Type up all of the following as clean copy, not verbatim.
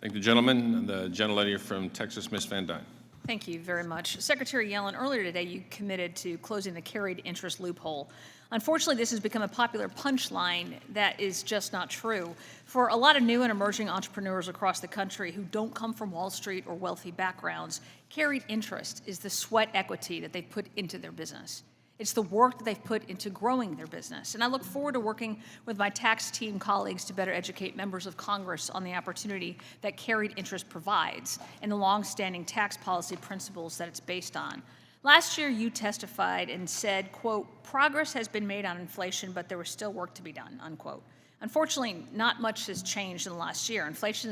Thank the gentleman. The gentlelady from Texas, Ms. Van Duyne. Thank you very much. Secretary Yellen, earlier today you committed to closing the carried interest loophole. Unfortunately, this has become a popular punchline that is just not true. For a lot of new and emerging entrepreneurs across the country who don't come from Wall Street or wealthy backgrounds, carried interest is the sweat equity that they've put into their business. It's the work that they've put into growing their business. And I look forward to working with my tax team colleagues to better educate members of Congress on the opportunity that carried interest provides and the longstanding tax policy principles that it's based on. Last year, you testified and said, quote, progress has been made on inflation, but there was still work to be done, unquote. Unfortunately, not much has changed in the last year. Inflation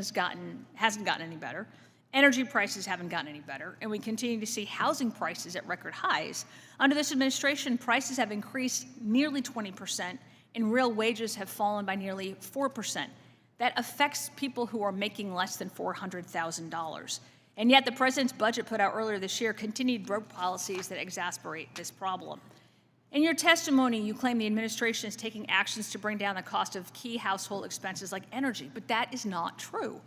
hasn't gotten any better. Energy prices haven't gotten any better, and we continue to see housing prices at record highs. Under this administration, prices have increased nearly 20%, and real wages have fallen by nearly 4%. That affects people who are making less than $400,000. And yet the president's budget put out earlier this year continued broke policies that exacerbate this problem. In your testimony, you claim the administration is taking actions to bring down the cost of key household expenses like energy, but that is not true.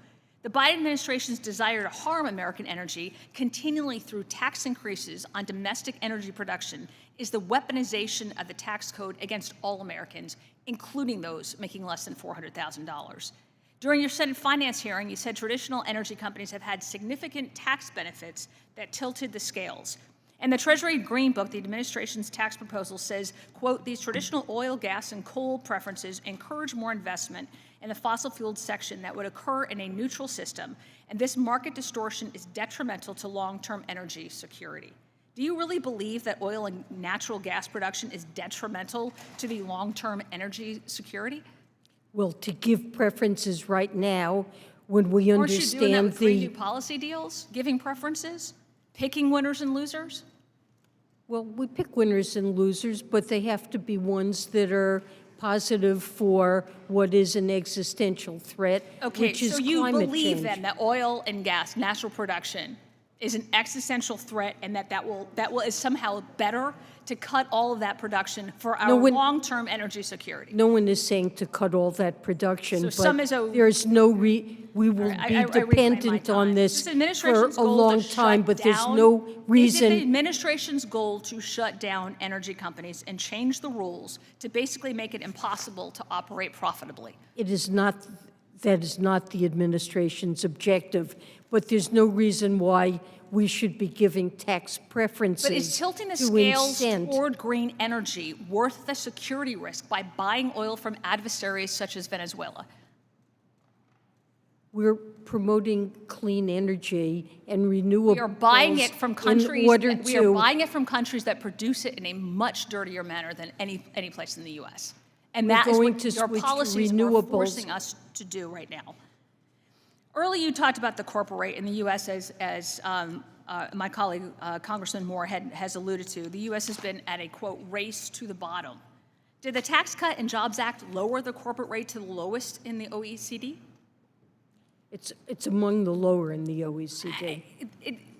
The Biden administration's desire to harm American energy continually through tax increases on domestic energy production is the weaponization of the tax code against all Americans, including those making less than $400,000. During your Senate Finance hearing, you said traditional energy companies have had significant tax benefits that tilted the scales. And the Treasury Green Book, the administration's tax proposal, says, quote, these traditional oil, gas, and coal preferences encourage more investment in the fossil fueled section that would occur in a neutral system, and this market distortion is detrimental to long-term energy security. Do you really believe that oil and natural gas production is detrimental to the long-term energy security? Well, to give preferences right now, when we Aren't understand you doing that with 3 new policy deals, giving preferences, picking winners and losers? Well, we pick winners and losers, but they have to be ones that are positive for what is an existential threat, which is so you climate believe change. then that oil and gas, natural production, is an existential threat, and that will is somehow better to cut all of that production for our long-term energy security? No one is saying to cut all that production, So but there's no we will be dependent on this for a long time, but there's no reason. Is it the administration's goal to shut down energy companies and change the rules to basically make it impossible to operate profitably? It is not. That is not the administration's objective, but there's no reason why we should be giving tax preferences. But is tilting the scales toward green energy worth the security risk by buying oil from adversaries such as Venezuela? We're promoting clean energy and renewables. We are buying it from countries. We are buying it from countries that produce it in a much dirtier manner than any place in the U.S. And that is what your policies are forcing us to do right now. Earlier, you talked about the corporate rate in the U.S. as my colleague, Congressman Moore, has alluded to. The U.S. has been at a, quote, race to the bottom. Did the Tax Cut and Jobs Act lower the corporate rate to the lowest in the OECD? It's among the lower in the OECD.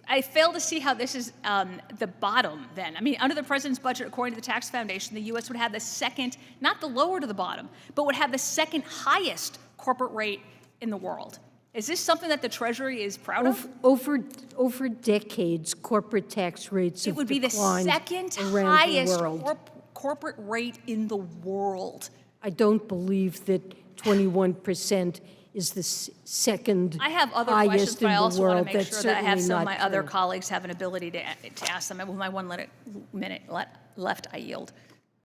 I fail to see how this is the bottom then. I mean, under the president's budget, according to the Tax Foundation, the U.S. would have the second, not the lower to the bottom, but would have the second highest corporate rate in the world. Is this something that the Treasury is proud of? Over decades, corporate tax rates have declined. It would be the second highest corporate rate in the world. I don't believe that 21% is the second I have other questions, highest but in I the also want world. to make sure that I have some of my That's other true. colleagues have an ability to ask them. With my 1 minute left, I yield.